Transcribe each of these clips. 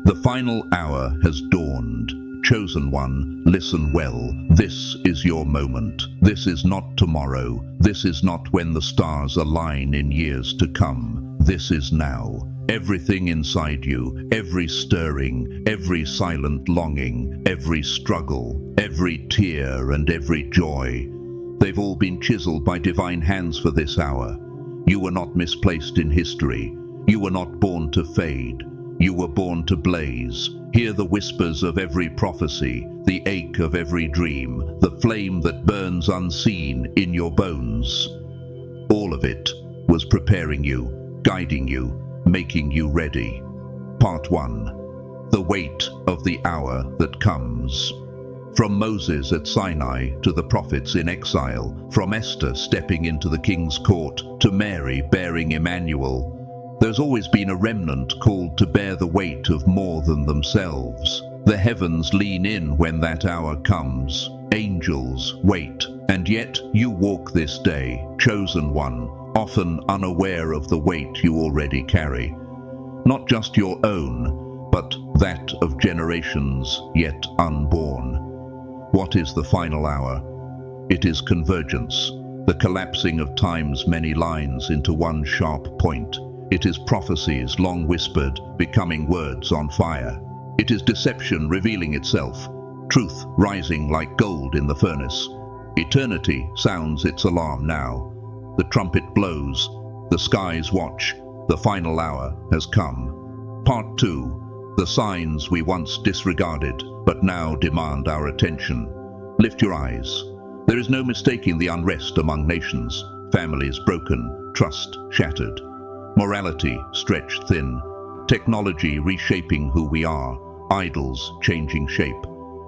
The final hour has dawned. Chosen one, listen well. This is your moment. This is not tomorrow. This is not when the stars align in years to come. This is now. Everything inside you, every stirring, every silent longing, every struggle, every tear and every joy, they've all been chiseled by divine hands for this hour. You were not misplaced in history. You were not born to fade. You were born to blaze. Hear the whispers of every prophecy, the ache of every dream, the flame that burns unseen in your bones. All of it was preparing you, guiding you, making you ready. Part 1. The Weight of the Hour That Comes. From Moses at Sinai to the prophets in exile, from Esther stepping into the king's court to Mary bearing Emmanuel, there's always been a remnant called to bear the weight of more than themselves. The heavens lean in when that hour comes. Angels wait, and yet you walk this day, chosen one, often unaware of the weight you already carry. Not just your own, but that of generations yet unborn. What is the final hour? It is convergence, the collapsing of time's many lines into one sharp point. It is prophecies long whispered, becoming words on fire. It is deception revealing itself, truth rising like gold in the furnace. Eternity sounds its alarm now. The trumpet blows, the skies watch, the final hour has come. Part 2. The signs we once disregarded, but now demand our attention. Lift your eyes. There is no mistaking the unrest among nations, families broken, trust shattered. Morality stretched thin, technology reshaping who we are, idols changing shape,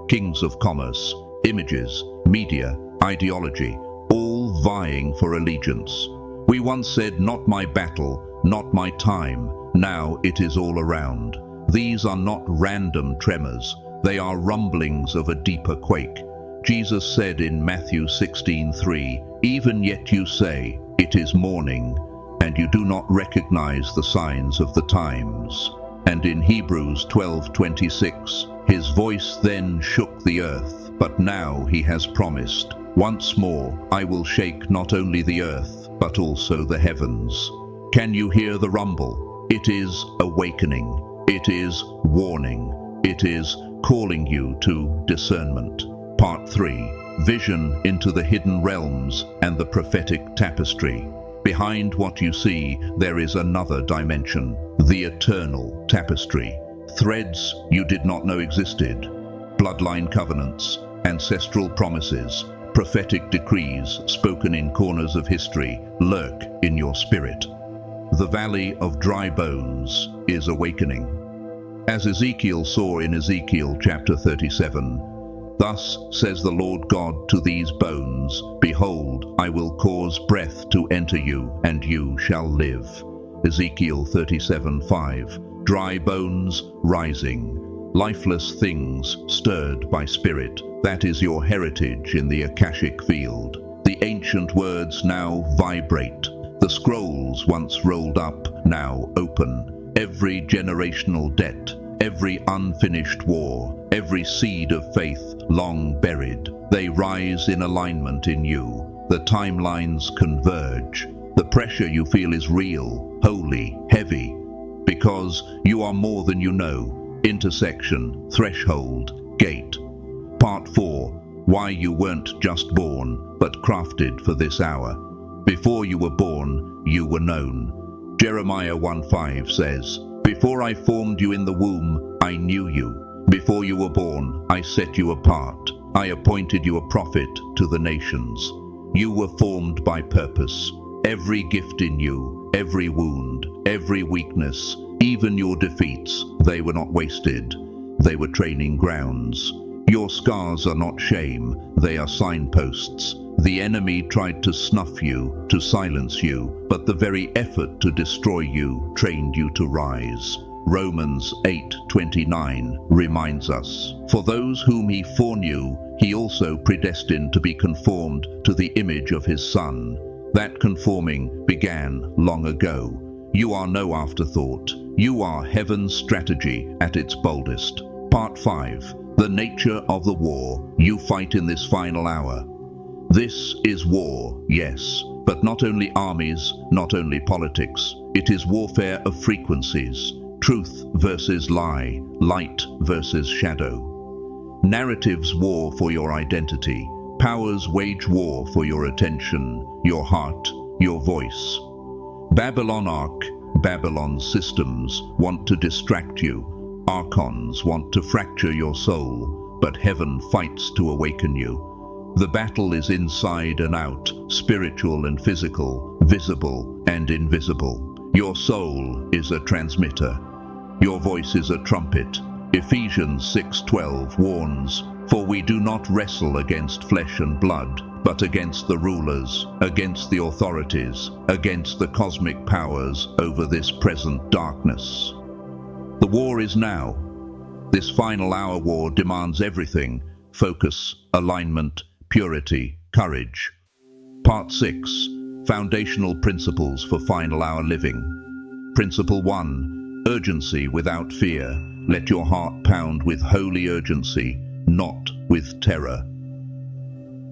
kings of commerce, images, media, ideology, all vying for allegiance. We once said, "Not my battle, not my time." Now it is all around. These are not random tremors, they are rumblings of a deeper quake. Jesus said in Matthew 16:3, "Even yet you say, it is morning, and you do not recognize the signs of the times." And in Hebrews 12:26, his voice then shook the earth, but now he has promised, "Once more I will shake not only the earth, but also the heavens." Can you hear the rumble? It is awakening. It is warning. It is calling you to discernment. Part 3. Vision into the hidden realms and the prophetic tapestry. Behind what you see, there is another dimension, the eternal tapestry. Threads you did not know existed, bloodline covenants, ancestral promises, prophetic decrees spoken in corners of history lurk in your spirit. The valley of dry bones is awakening. As Ezekiel saw in Ezekiel chapter 37, "Thus says the Lord God to these bones, Behold, I will cause breath to enter you, and you shall live." Ezekiel 37:5. Dry bones rising, lifeless things stirred by spirit. That is your heritage in the Akashic field. The ancient words now vibrate. The scrolls once rolled up, now open. Every generational debt, every unfinished war, every seed of faith long buried, they rise in alignment in you. The timelines converge. The pressure you feel is real, holy, heavy, because you are more than you know. Intersection, threshold, gate. Part 4. Why you weren't just born, but crafted for this hour. Before you were born, you were known. Jeremiah 1:5 says, "Before I formed you in the womb, I knew you. Before you were born, I set you apart. I appointed you a prophet to the nations." You were formed by purpose. Every gift in you, every wound, every weakness, even your defeats, they were not wasted. They were training grounds. Your scars are not shame, they are signposts. The enemy tried to snuff you, to silence you, but the very effort to destroy you trained you to rise. Romans 8:29 reminds us, "For those whom he foreknew, he also predestined to be conformed to the image of his Son." That conforming began long ago. You are no afterthought. You are heaven's strategy at its boldest. Part 5. The nature of the war you fight in this final hour. This is war, yes, but not only armies, not only politics. It is warfare of frequencies. Truth versus lie, light versus shadow. Narratives war for your identity. Powers wage war for your attention, your heart, your voice. Babylon Ark, Babylon's systems want to distract you. Archons want to fracture your soul, but heaven fights to awaken you. The battle is inside and out, spiritual and physical, visible and invisible. Your soul is a transmitter. Your voice is a trumpet. Ephesians 6:12 warns, "For we do not wrestle against flesh and blood, but against the rulers, against the authorities, against the cosmic powers over this present darkness." The war is now. This final hour war demands everything: focus, alignment, purity, courage. Part 6. Foundational principles for final hour living. Principle 1. Urgency without fear. Let your heart pound with holy urgency, not with terror.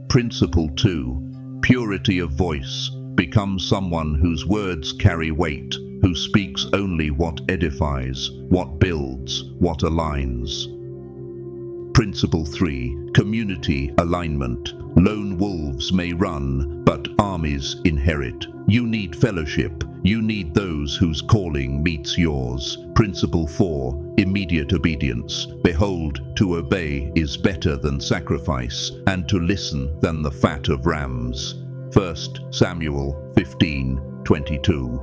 Principle 2. Purity of voice. Become someone whose words carry weight, who speaks only what edifies, what builds, what aligns. Principle 3. Community alignment. Lone wolves may run, but armies inherit. You need fellowship. You need those whose calling meets yours. Principle 4. Immediate obedience. Behold, to obey is better than sacrifice, and to listen than the fat of rams. 1 Samuel 15:22.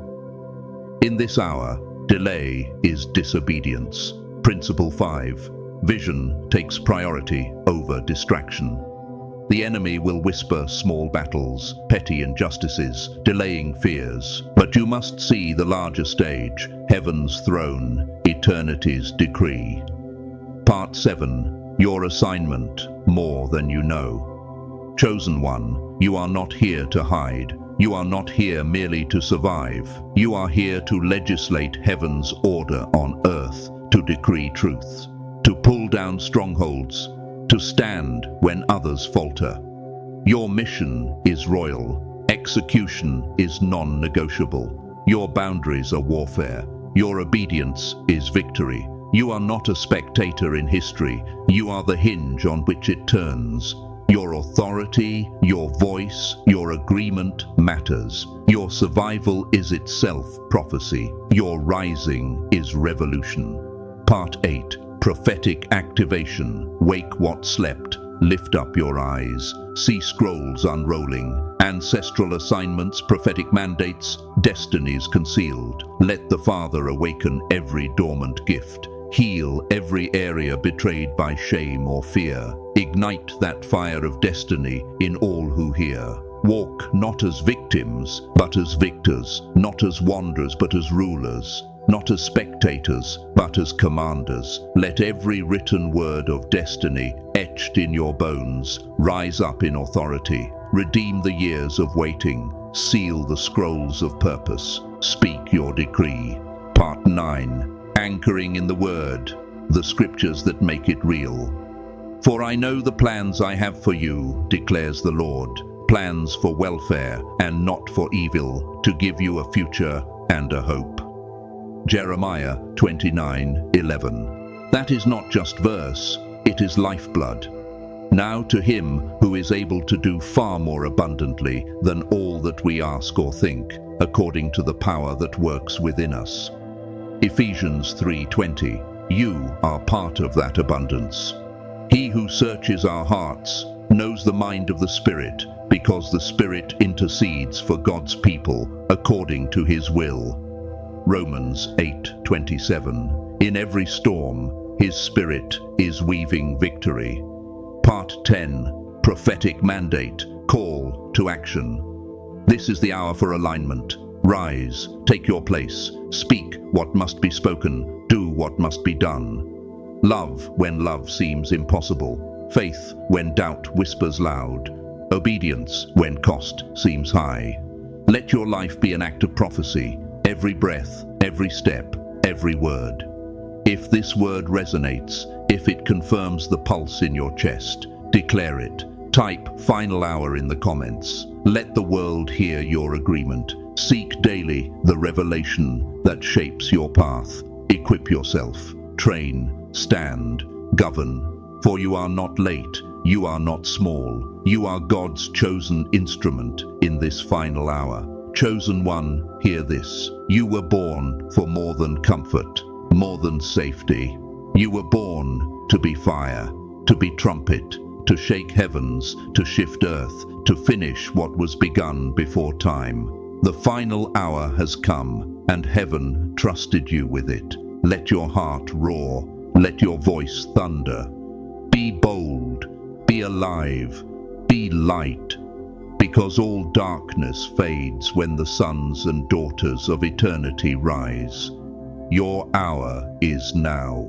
In this hour, delay is disobedience. Principle 5. Vision takes priority over distraction. The enemy will whisper small battles, petty injustices, delaying fears. But you must see the larger stage, heaven's throne, eternity's decree. Part 7. Your assignment, more than you know. Chosen one, you are not here to hide. You are not here merely to survive. You are here to legislate heaven's order on earth, to decree truth, to pull down strongholds, to stand when others falter. Your mission is royal. Execution is non-negotiable. Your boundaries are warfare. Your obedience is victory. You are not a spectator in history. You are the hinge on which it turns. Your authority, your voice, your agreement matters. Your survival is itself prophecy. Your rising is revolution. Part 8. Prophetic activation. Wake what slept. Lift up your eyes. See scrolls unrolling. Ancestral assignments, prophetic mandates, destinies concealed. Let the Father awaken every dormant gift. Heal every area betrayed by shame or fear. Ignite that fire of destiny in all who hear. Walk not as victims, but as victors. Not as wanderers, but as rulers. Not as spectators, but as commanders. Let every written word of destiny, etched in your bones, rise up in authority. Redeem the years of waiting. Seal the scrolls of purpose. Speak your decree. Part 9. Anchoring in the Word, the scriptures that make it real. For I know the plans I have for you, declares the Lord, plans for welfare and not for evil, to give you a future and a hope. Jeremiah 29:11. That is not just verse, it is lifeblood. Now to him who is able to do far more abundantly than all that we ask or think, according to the power that works within us. Ephesians 3:20. You are part of that abundance. He who searches our hearts knows the mind of the Spirit, because the Spirit intercedes for God's people according to his will. Romans 8:27. In every storm, his Spirit is weaving victory. Part 10. Prophetic mandate, call to action. This is the hour for alignment. Rise, take your place, speak what must be spoken, do what must be done. Love when love seems impossible, faith when doubt whispers loud, obedience when cost seems high. Let your life be an act of prophecy. every breath, every step, every word. If this word resonates, if it confirms the pulse in your chest, declare it. Type "final hour" in the comments. Let the world hear your agreement. Seek daily the revelation that shapes your path. Equip yourself. Train, stand, govern. For you are not late. You are not small. You are God's chosen instrument in this final hour. Chosen one, hear this. You were born for more than comfort, more than safety. You were born to be fire, to be trumpet, to shake heavens, to shift earth, to finish what was begun before time. The final hour has come, and heaven trusted you with it. Let your heart roar, let your voice thunder. Be bold, be alive, be light, because all darkness fades when the sons and daughters of eternity rise. Your hour is now.